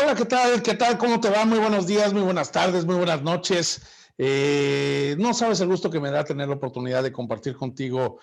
Hola, ¿qué tal? ¿Qué tal? ¿Cómo te va? Muy buenos días, muy buenas tardes, muy buenas noches. No sabes el gusto que me da tener la oportunidad de compartir contigo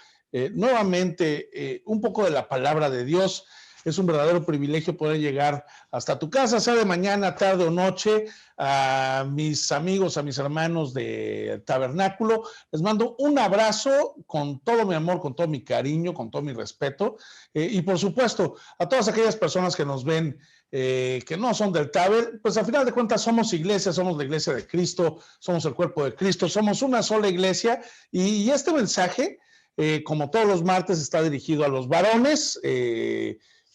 nuevamente un poco de la palabra de Dios. Es un verdadero privilegio poder llegar hasta tu casa, sea de mañana, tarde o noche, a mis amigos, a mis hermanos de Tabernáculo. Les mando un abrazo con todo mi amor, con todo mi cariño, con todo mi respeto. Y por supuesto, a todas aquellas personas que nos ven que no son del Taber, pues al final de cuentas somos iglesia, somos la iglesia de Cristo, somos el cuerpo de Cristo, somos una sola iglesia y este mensaje, como todos los martes, está dirigido a los varones,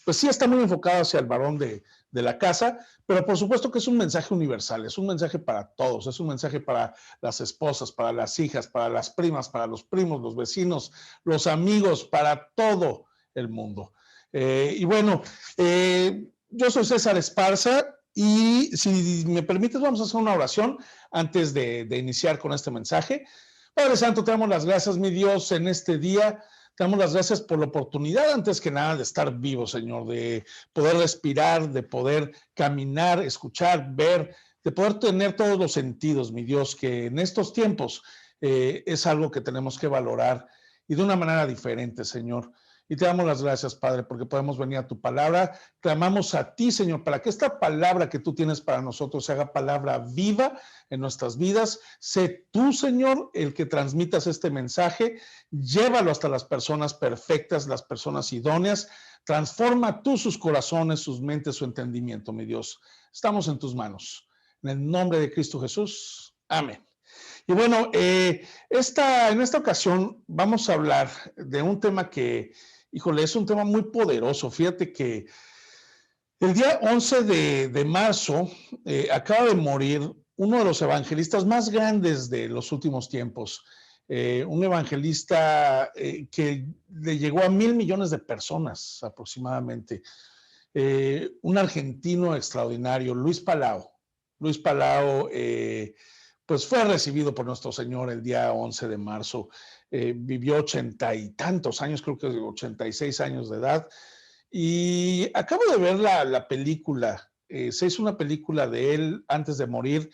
pues sí está muy enfocado hacia el varón de la casa, pero por supuesto que es un mensaje universal, es un mensaje para todos, es un mensaje para las esposas, para las hijas, para las primas, para los primos, los vecinos, los amigos, para todo el mundo. Y bueno, yo soy César Esparza y si me permites vamos a hacer una oración antes de iniciar con este mensaje. Padre Santo, te damos las gracias, mi Dios, en este día. Te damos las gracias por la oportunidad, antes que nada, de estar vivo, Señor, de poder respirar, de poder caminar, escuchar, ver, de poder tener todos los sentidos, mi Dios, que en estos tiempos es algo que tenemos que valorar y de una manera diferente, Señor. Y te damos las gracias, Padre, porque podemos venir a tu palabra. Clamamos a ti, Señor, para que esta palabra que tú tienes para nosotros se haga palabra viva en nuestras vidas. Sé tú, Señor, el que transmitas este mensaje. Llévalo hasta las personas perfectas, las personas idóneas. Transforma tú sus corazones, sus mentes, su entendimiento, mi Dios. Estamos en tus manos. En el nombre de Cristo Jesús. Amén. Y bueno, en esta ocasión vamos a hablar de un tema que, híjole, es un tema muy poderoso. Fíjate que el día 11 de marzo acaba de morir uno de los evangelistas más grandes de los últimos tiempos. Un evangelista que le llegó a 1.000 millones de personas aproximadamente. Un argentino extraordinario, Luis Palau. Luis Palau, pues fue recibido por nuestro Señor el día 11 de marzo. Vivió 80 y tantos años, creo que 86 años de edad. Y acabo de ver la película. Se hizo una película de él antes de morir,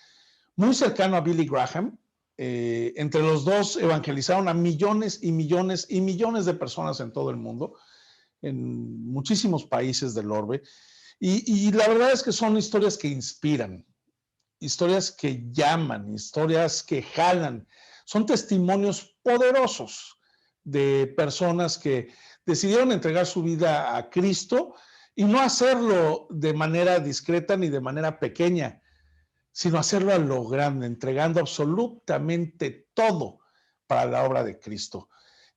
muy cercano a Billy Graham. Entre los dos evangelizaron a millones y millones y millones de personas en todo el mundo, en muchísimos países del orbe. Y la verdad es que son historias que inspiran, historias que llaman, historias que jalan. Son testimonios poderosos de personas que decidieron entregar su vida a Cristo y no hacerlo de manera discreta ni de manera pequeña, sino hacerlo a lo grande, entregando absolutamente todo para la obra de Cristo.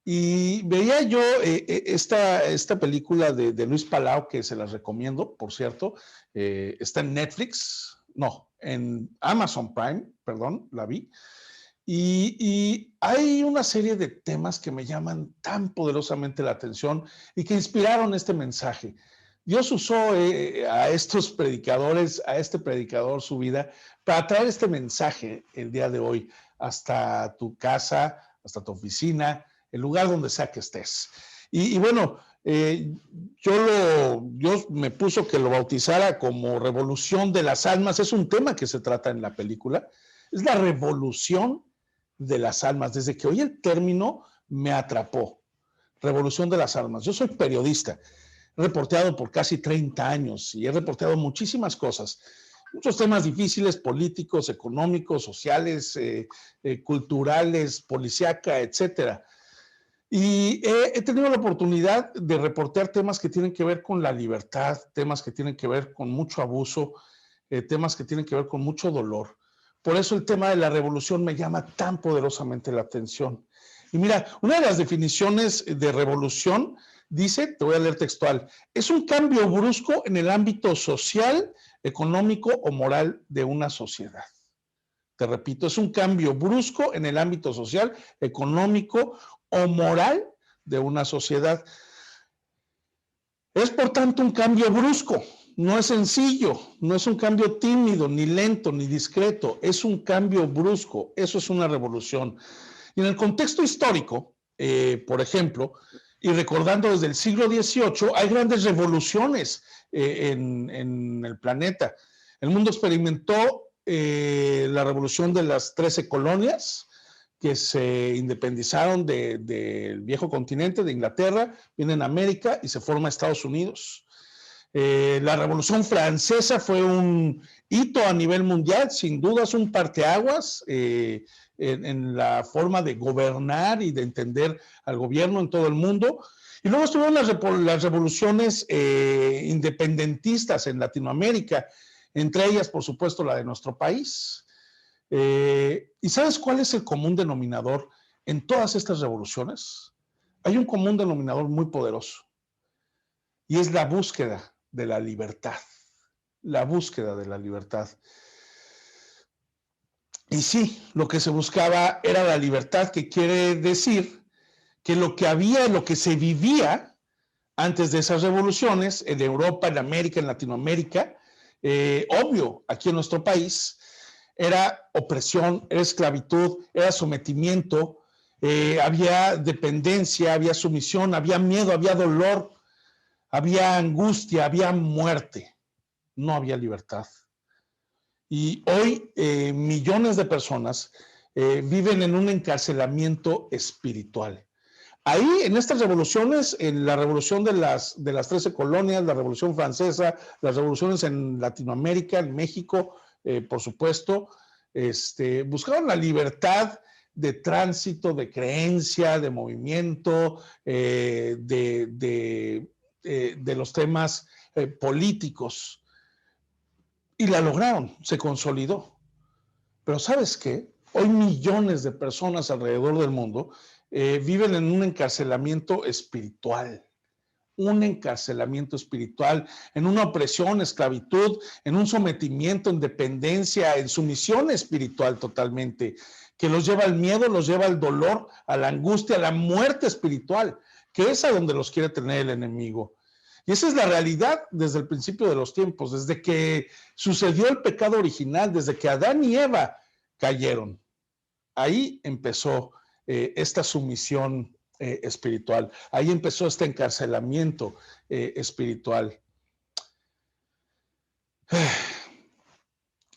Y veía yo esta película de Luis Palau, que se las recomiendo, por cierto, está en Netflix, no, en Amazon Prime, perdón, la vi. Y hay una serie de temas que me llaman tan poderosamente la atención y que inspiraron este mensaje. Dios usó a estos predicadores, a este predicador, su vida, para traer este mensaje el día de hoy hasta tu casa, hasta tu oficina, el lugar donde sea que estés. Y bueno, Dios me puso que lo bautizara como Revolución de las Almas. Es un tema que se trata en la película. Es la revolución de las almas. Desde que oí el término me atrapó. Revolución de las almas. Yo soy periodista. He reporteado por casi 30 años y he reporteado muchísimas cosas. Muchos temas difíciles, políticos, económicos, sociales, culturales, policíaca, etcétera. Y he tenido la oportunidad de reportear temas que tienen que ver con la libertad, temas que tienen que ver con mucho abuso, temas que tienen que ver con mucho dolor. Por eso el tema de la revolución me llama tan poderosamente la atención. Y mira, una de las definiciones de revolución dice, te voy a leer textual, es un cambio brusco en el ámbito social, económico o moral de una sociedad. Te repito, es un cambio brusco en el ámbito social, económico o moral de una sociedad. Es por tanto un cambio brusco, no es sencillo, no es un cambio tímido, ni lento, ni discreto, es un cambio brusco, eso es una revolución. Y en el contexto histórico, por ejemplo, y recordando desde el siglo XVIII, hay grandes revoluciones en el planeta. El mundo experimentó la revolución de las 13 colonias que se independizaron del viejo continente, de Inglaterra, vienen a América y se forma Estados Unidos. La Revolución Francesa fue un hito a nivel mundial, sin dudas un parteaguas en la forma de gobernar y de entender al gobierno en todo el mundo. Y luego estuvieron las revoluciones independentistas en Latinoamérica, entre ellas, por supuesto, la de nuestro país. ¿Y sabes cuál es el común denominador en todas estas revoluciones? Hay un común denominador muy poderoso y es la búsqueda de la libertad. La búsqueda de la libertad. Y sí, lo que se buscaba era la libertad, que quiere decir que lo que había, lo que se vivía antes de esas revoluciones, en Europa, en América, en Latinoamérica, obvio, aquí en nuestro país, era opresión, era esclavitud, era sometimiento, había dependencia, había sumisión, había miedo, había dolor, había angustia, había muerte, no había libertad. Y hoy millones de personas viven en un encarcelamiento espiritual. Ahí, en estas revoluciones, en la revolución de las 13 colonias, la Revolución Francesa, las revoluciones en Latinoamérica, en México, por supuesto, buscaron la libertad de tránsito, de creencia, de movimiento, de los temas políticos. Y la lograron, se consolidó. Pero ¿sabes qué? Hoy millones de personas alrededor del mundo viven en un encarcelamiento espiritual, en una opresión, esclavitud, en un sometimiento, en dependencia, en sumisión espiritual totalmente, que los lleva al miedo, los lleva al dolor, a la angustia, a la muerte espiritual, que es a donde los quiere tener el enemigo. Y esa es la realidad desde el principio de los tiempos, desde que sucedió el pecado original, desde que Adán y Eva cayeron. Ahí empezó esta sumisión espiritual. Ahí empezó este encarcelamiento espiritual.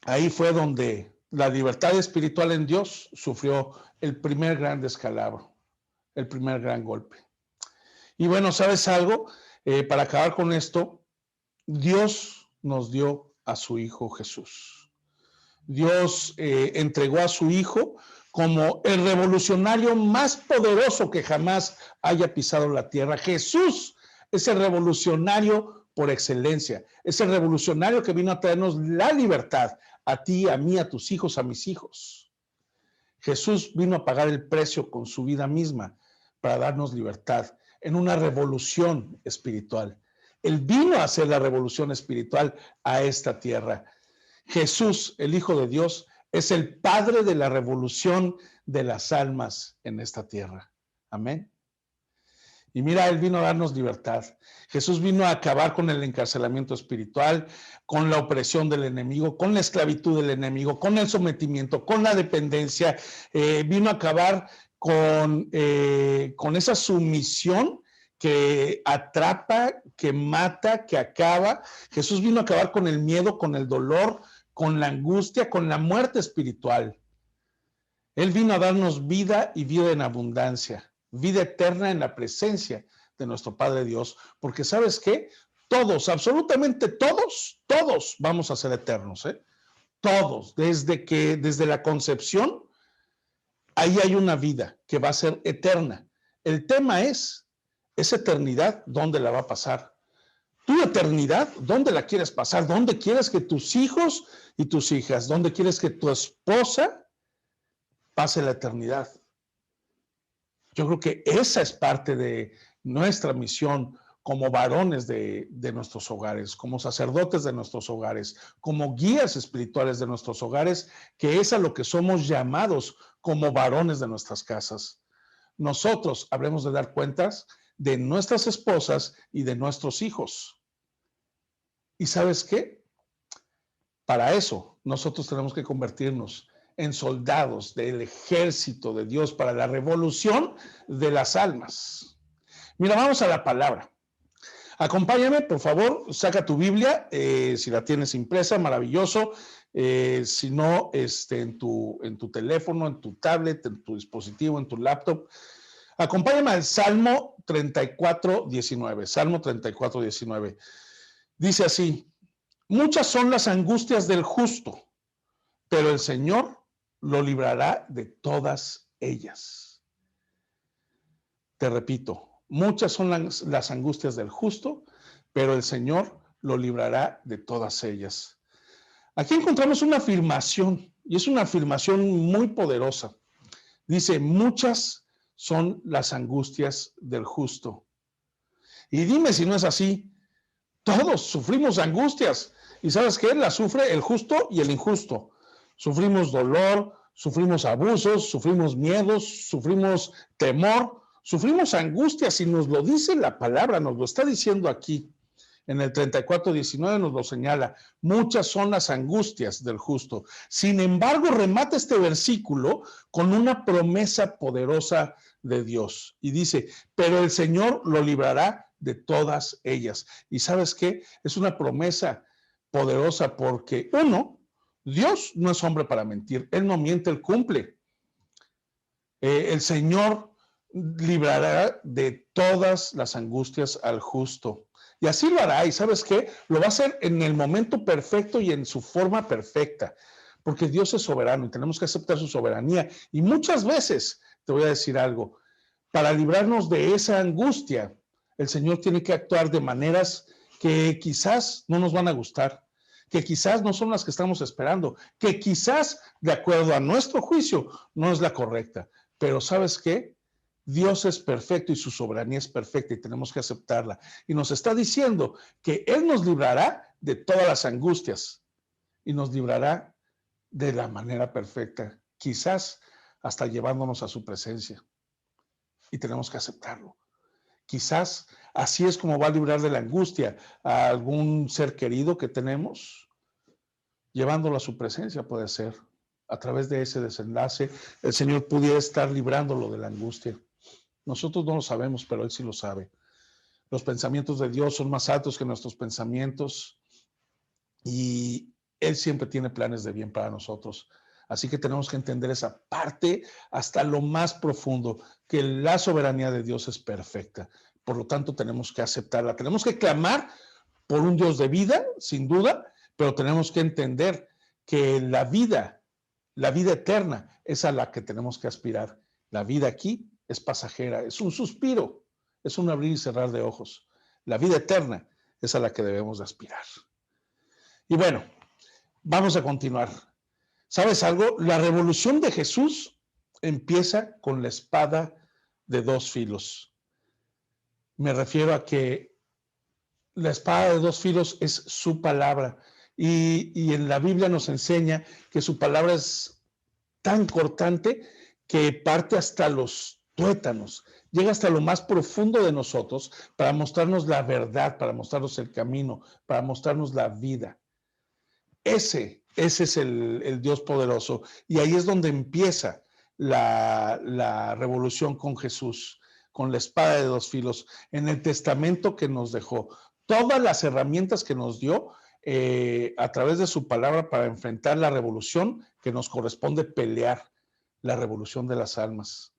Ahí fue donde la libertad espiritual en Dios sufrió el primer gran descalabro, el primer gran golpe. Y bueno, ¿sabes algo? Para acabar con esto, Dios nos dio a su Hijo Jesús. Dios entregó a su Hijo como el revolucionario más poderoso que jamás haya pisado la tierra. Jesús es el revolucionario por excelencia, es el revolucionario que vino a traernos la libertad a ti, a mí, a tus hijos, a mis hijos. Jesús vino a pagar el precio con su vida misma para darnos libertad en una revolución espiritual. Él vino a hacer la revolución espiritual a esta tierra. Jesús, el Hijo de Dios, es el Padre de la revolución de las almas en esta tierra. Amén. Y mira, Él vino a darnos libertad. Jesús vino a acabar con el encarcelamiento espiritual, con la opresión del enemigo, con la esclavitud del enemigo, con el sometimiento, con la dependencia. Vino a acabar con esa sumisión que atrapa, que mata, que acaba. Jesús vino a acabar con el miedo, con el dolor, con la angustia, con la muerte espiritual. Él vino a darnos vida y vida en abundancia, vida eterna en la presencia de nuestro Padre Dios, porque ¿sabes qué? Todos, absolutamente todos vamos a ser eternos, ¿eh? Todos, desde la concepción, ahí hay una vida que va a ser eterna. El tema es, esa eternidad, ¿dónde la va a pasar? Tu eternidad, ¿dónde la quieres pasar? ¿Dónde quieres que tus hijos y tus hijas, dónde quieres que tu esposa pase la eternidad? Yo creo que esa es parte de nuestra misión como varones de nuestros hogares, como sacerdotes de nuestros hogares, como guías espirituales de nuestros hogares, que es a lo que somos llamados como varones de nuestras casas. Nosotros habremos de dar cuentas de nuestras esposas y de nuestros hijos. ¿Y sabes qué? Para eso nosotros tenemos que convertirnos en soldados del ejército de Dios para la revolución de las almas. Mira, vamos a la palabra. Acompáñame, por favor, saca tu Biblia, si la tienes impresa, maravilloso. Si no, en tu teléfono, en tu tablet, en tu dispositivo, en tu laptop. Acompáñame al Salmo 34:19. Salmo 34:19. Dice así: muchas son las angustias del justo, pero el Señor lo librará de todas ellas. Te repito, muchas son las angustias del justo, pero el Señor lo librará de todas ellas. Aquí encontramos una afirmación, y es una afirmación muy poderosa. Dice, muchas son las angustias del justo. Y dime si no es así. Todos sufrimos angustias. ¿Y sabes qué? Las sufre el justo y el injusto. Sufrimos dolor, sufrimos abusos, sufrimos miedos, sufrimos temor, sufrimos angustias, y nos lo dice la palabra, nos lo está diciendo aquí. En el 34:19 nos lo señala. Muchas son las angustias del justo. Sin embargo, remata este versículo con una promesa poderosa de Dios. Y dice, pero el Señor lo librará de todas ellas. ¿Y sabes qué? Es una promesa poderosa porque, uno, Dios no es hombre para mentir. Él no miente, Él cumple. El Señor librará de todas las angustias al justo. Y así lo hará. ¿Y sabes qué? Lo va a hacer en el momento perfecto y en su forma perfecta. Porque Dios es soberano y tenemos que aceptar su soberanía. Y muchas veces, te voy a decir algo, para librarnos de esa angustia, el Señor tiene que actuar de maneras que quizás no nos van a gustar, que quizás no son las que estamos esperando, que quizás, de acuerdo a nuestro juicio, no es la correcta. Pero ¿sabes qué? Dios es perfecto y su soberanía es perfecta y tenemos que aceptarla. Y nos está diciendo que Él nos librará de todas las angustias y nos librará de la manera perfecta, quizás hasta llevándonos a su presencia. Y tenemos que aceptarlo. Quizás así es como va a librar de la angustia a algún ser querido que tenemos, llevándolo a su presencia, puede ser. A través de ese desenlace, el Señor pudiera estar librándolo de la angustia. Nosotros no lo sabemos, pero Él sí lo sabe. Los pensamientos de Dios son más altos que nuestros pensamientos y Él siempre tiene planes de bien para nosotros. Así que tenemos que entender esa parte hasta lo más profundo, que la soberanía de Dios es perfecta. Por lo tanto, tenemos que aceptarla. Tenemos que clamar por un Dios de vida, sin duda, pero tenemos que entender que la vida eterna es a la que tenemos que aspirar. La vida aquí es pasajera, es un suspiro, es un abrir y cerrar de ojos. La vida eterna es a la que debemos de aspirar. Y bueno, vamos a continuar. ¿Sabes algo? La revolución de Jesús empieza con la espada de dos filos. Me refiero a que la espada de dos filos es su palabra. Y en la Biblia nos enseña que su palabra es tan cortante que parte hasta los tuétanos, llega hasta lo más profundo de nosotros para mostrarnos la verdad, para mostrarnos el camino, para mostrarnos la vida. Ese es el Dios poderoso. Y ahí es donde empieza la revolución con Jesús, con la espada de dos filos, en el testamento que nos dejó, todas las herramientas que nos dio a través de su palabra para enfrentar la revolución que nos corresponde pelear, la revolución de las almas.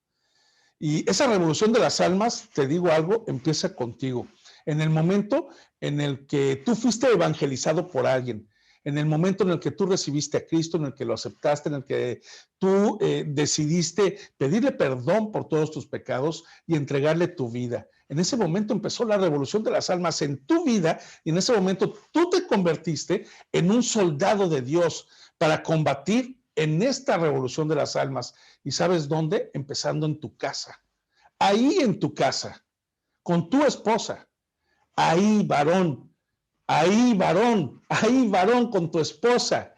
Y esa revolución de las almas, te digo algo, empieza contigo. En el momento en el que tú fuiste evangelizado por alguien, en el momento en el que tú recibiste a Cristo, en el que lo aceptaste, en el que tú decidiste pedirle perdón por todos tus pecados y entregarle tu vida. En ese momento empezó la revolución de las almas en tu vida y en ese momento tú te convertiste en un soldado de Dios para combatir en esta revolución de las almas. ¿Y sabes dónde? Empezando en tu casa. Ahí en tu casa, con tu esposa. Ahí, varón. Ahí, varón con tu esposa.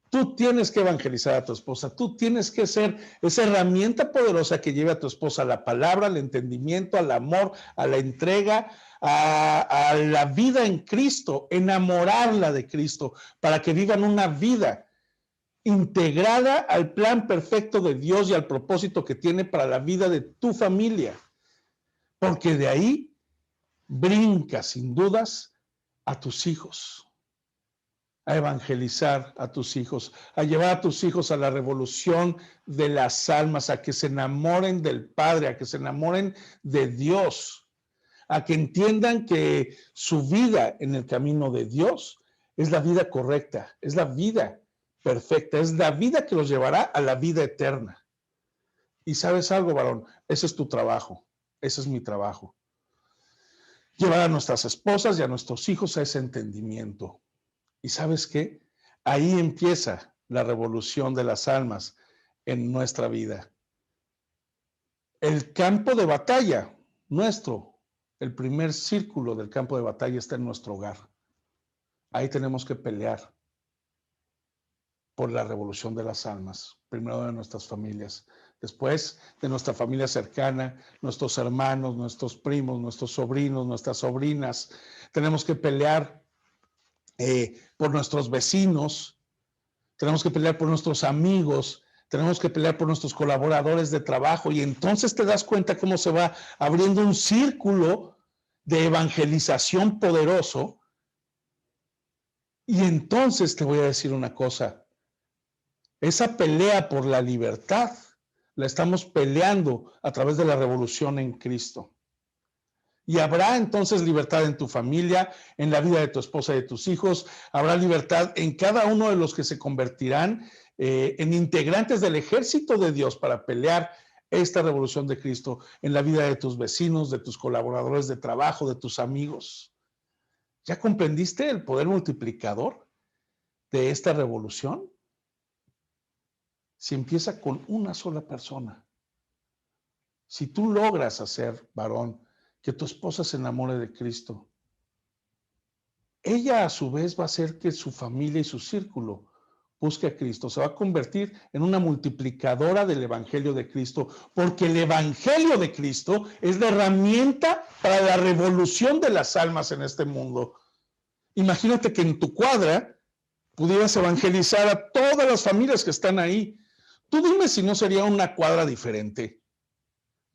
Tú tienes que evangelizar a tu esposa, tú tienes que ser esa herramienta poderosa que lleve a tu esposa a la palabra, al entendimiento, al amor, a la entrega, a la vida en Cristo, enamorarla de Cristo, para que vivan una vida integrada al plan perfecto de Dios y al propósito que tiene para la vida de tu familia. Porque de ahí brinca sin dudas a tus hijos, a evangelizar a tus hijos, a llevar a tus hijos a la revolución de las almas, a que se enamoren del Padre, a que se enamoren de Dios, a que entiendan que su vida en el camino de Dios es la vida correcta, es la vida perfecta, es la vida que los llevará a la vida eterna. Y sabes algo, varón, ese es tu trabajo, ese es mi trabajo. Llevar a nuestras esposas y a nuestros hijos a ese entendimiento. ¿Y sabes qué? Ahí empieza la revolución de las almas en nuestra vida. El campo de batalla, nuestro, el primer círculo del campo de batalla está en nuestro hogar. Ahí tenemos que pelear por la revolución de las almas, primero de nuestras familias, después de nuestra familia cercana, nuestros hermanos, nuestros primos, nuestros sobrinos, nuestras sobrinas. Tenemos que pelear por nuestros vecinos, tenemos que pelear por nuestros amigos, tenemos que pelear por nuestros colaboradores de trabajo, y entonces te das cuenta cómo se va abriendo un círculo de evangelización poderoso. Y entonces te voy a decir una cosa, esa pelea por la libertad la estamos peleando a través de la revolución en Cristo. Y habrá entonces libertad en tu familia, en la vida de tu esposa y de tus hijos. Habrá libertad en cada uno de los que se convertirán en integrantes del ejército de Dios para pelear esta revolución de Cristo en la vida de tus vecinos, de tus colaboradores de trabajo, de tus amigos. ¿Ya comprendiste el poder multiplicador de esta revolución? Si empieza con una sola persona. Si tú logras hacer, varón, que tu esposa se enamore de Cristo, ella a su vez va a hacer que su familia y su círculo busque a Cristo. Se va a convertir en una multiplicadora del Evangelio de Cristo, porque el Evangelio de Cristo es la herramienta para la revolución de las almas en este mundo. Imagínate que en tu cuadra pudieras evangelizar a todas las familias que están ahí. Tú dime si no sería una cuadra diferente.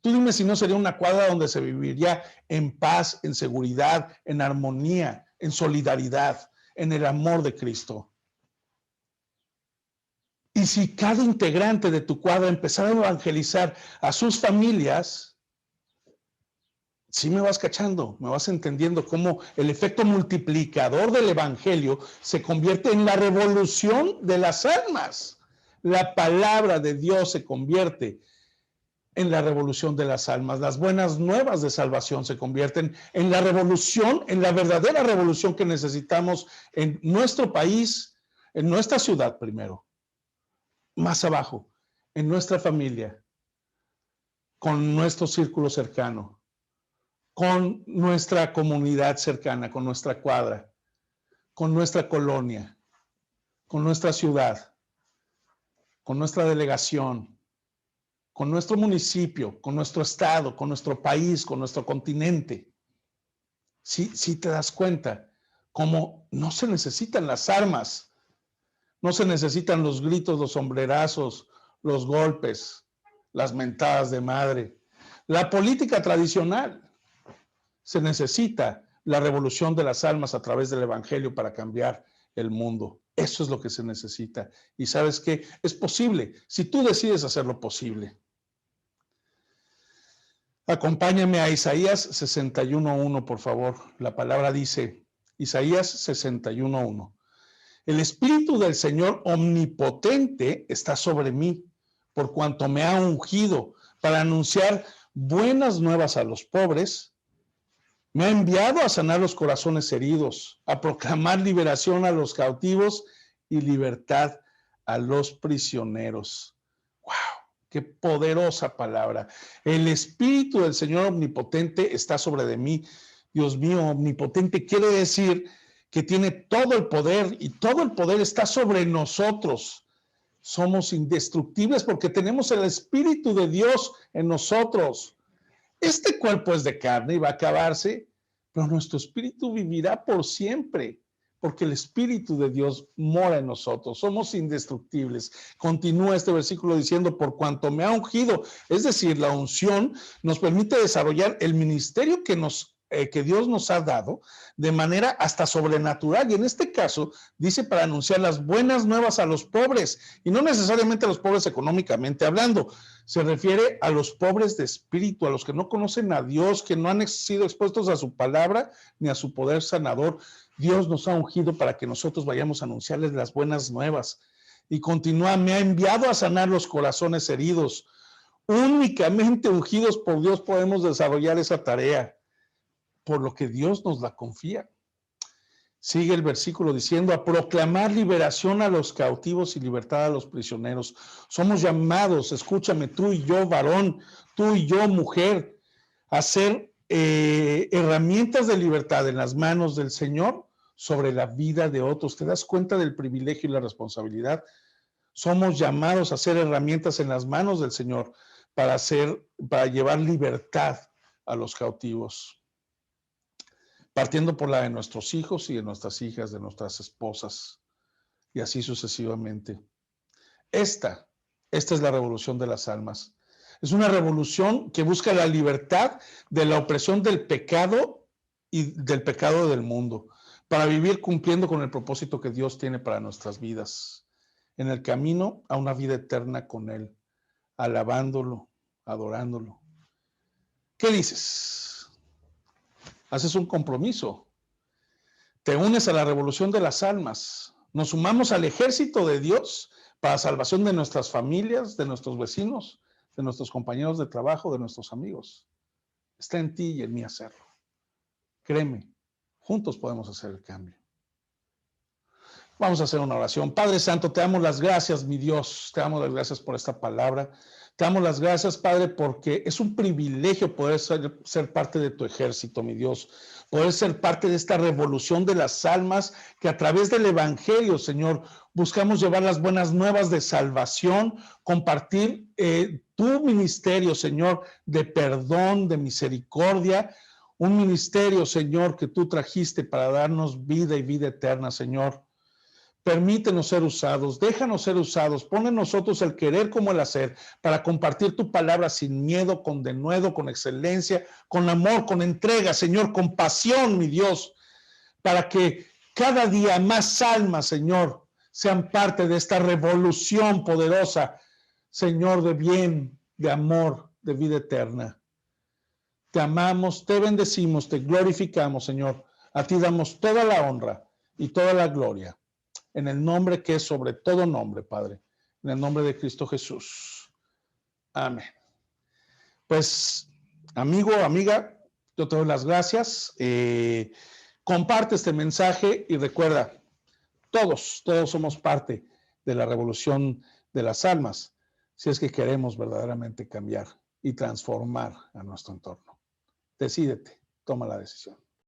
Tú dime si no sería una cuadra donde se viviría en paz, en seguridad, en armonía, en solidaridad, en el amor de Cristo. Y si cada integrante de tu cuadra empezara a evangelizar a sus familias, sí me vas cachando, me vas entendiendo cómo el efecto multiplicador del evangelio se convierte en la revolución de las almas. La palabra de Dios se convierte en la revolución de las almas. Las buenas nuevas de salvación se convierten en la revolución, en la verdadera revolución que necesitamos en nuestro país, en nuestra ciudad primero, más abajo, en nuestra familia, con nuestro círculo cercano, con nuestra comunidad cercana, con nuestra cuadra, con nuestra colonia, con nuestra ciudad, con nuestra delegación, con nuestro municipio, con nuestro estado, con nuestro país, con nuestro continente. Sí te das cuenta cómo no se necesitan las armas, no se necesitan los gritos, los sombrerazos, los golpes, las mentadas de madre. La política tradicional. Se necesita la revolución de las almas a través del Evangelio para cambiar el mundo. Eso es lo que se necesita. Y ¿sabes qué? Es posible, si tú decides hacerlo posible. Acompáñame a Isaías 61:1, por favor. La palabra dice, Isaías 61:1. El Espíritu del Señor Omnipotente está sobre mí, por cuanto me ha ungido para anunciar buenas nuevas a los pobres. Me ha enviado a sanar los corazones heridos, a proclamar liberación a los cautivos y libertad a los prisioneros. ¡Wow! ¡Qué poderosa palabra! El Espíritu del Señor Omnipotente está sobre de mí. Dios mío, omnipotente quiere decir que tiene todo el poder, y todo el poder está sobre nosotros. Somos indestructibles porque tenemos el Espíritu de Dios en nosotros. Este cuerpo es de carne y va a acabarse, pero nuestro espíritu vivirá por siempre, porque el Espíritu de Dios mora en nosotros. Somos indestructibles. Continúa este versículo diciendo, por cuanto me ha ungido, es decir, la unción nos permite desarrollar el ministerio que nos que Dios nos ha dado de manera hasta sobrenatural. Y en este caso dice para anunciar las buenas nuevas a los pobres, y no necesariamente a los pobres económicamente hablando. Se refiere a los pobres de espíritu, a los que no conocen a Dios, que no han sido expuestos a su palabra ni a su poder sanador. Dios nos ha ungido para que nosotros vayamos a anunciarles las buenas nuevas. Y continúa, me ha enviado a sanar los corazones heridos. Únicamente ungidos por Dios podemos desarrollar esa tarea, por lo que Dios nos la confía. Sigue el versículo diciendo, a proclamar liberación a los cautivos y libertad a los prisioneros. Somos llamados, escúchame, tú y yo, varón, tú y yo, mujer, a ser herramientas de libertad en las manos del Señor sobre la vida de otros. ¿Te das cuenta del privilegio y la responsabilidad? Somos llamados a ser herramientas en las manos del Señor para llevar libertad a los cautivos, partiendo por la de nuestros hijos y de nuestras hijas, de nuestras esposas, y así sucesivamente. Esta es la revolución de las almas. Es una revolución que busca la libertad de la opresión del pecado y del pecado del mundo, para vivir cumpliendo con el propósito que Dios tiene para nuestras vidas, en el camino a una vida eterna con Él, alabándolo, adorándolo. ¿Qué dices? Haces un compromiso. Te unes a la revolución de las almas. Nos sumamos al ejército de Dios para salvación de nuestras familias, de nuestros vecinos, de nuestros compañeros de trabajo, de nuestros amigos. Está en ti y en mí hacerlo. Créeme, juntos podemos hacer el cambio. Vamos a hacer una oración. Padre Santo, te damos las gracias, mi Dios. Te damos las gracias por esta palabra. Te damos las gracias, Padre, porque es un privilegio poder ser parte de tu ejército, mi Dios. Poder ser parte de esta revolución de las almas que a través del Evangelio, Señor, buscamos llevar las buenas nuevas de salvación, compartir tu ministerio, Señor, de perdón, de misericordia. Un ministerio, Señor, que tú trajiste para darnos vida y vida eterna, Señor. Permítenos ser usados, déjanos ser usados, pon en nosotros el querer como el hacer para compartir tu palabra sin miedo, con denuedo, con excelencia, con amor, con entrega, Señor, con pasión, mi Dios, para que cada día más almas, Señor, sean parte de esta revolución poderosa, Señor, de bien, de amor, de vida eterna. Te amamos, te bendecimos, te glorificamos, Señor. A ti damos toda la honra y toda la gloria. En el nombre que es sobre todo nombre, Padre. En el nombre de Cristo Jesús. Amén. Pues, amigo, amiga, yo te doy las gracias. Comparte este mensaje y recuerda, todos somos parte de la revolución de las almas, si es que queremos verdaderamente cambiar y transformar a nuestro entorno. Decídete, toma la decisión.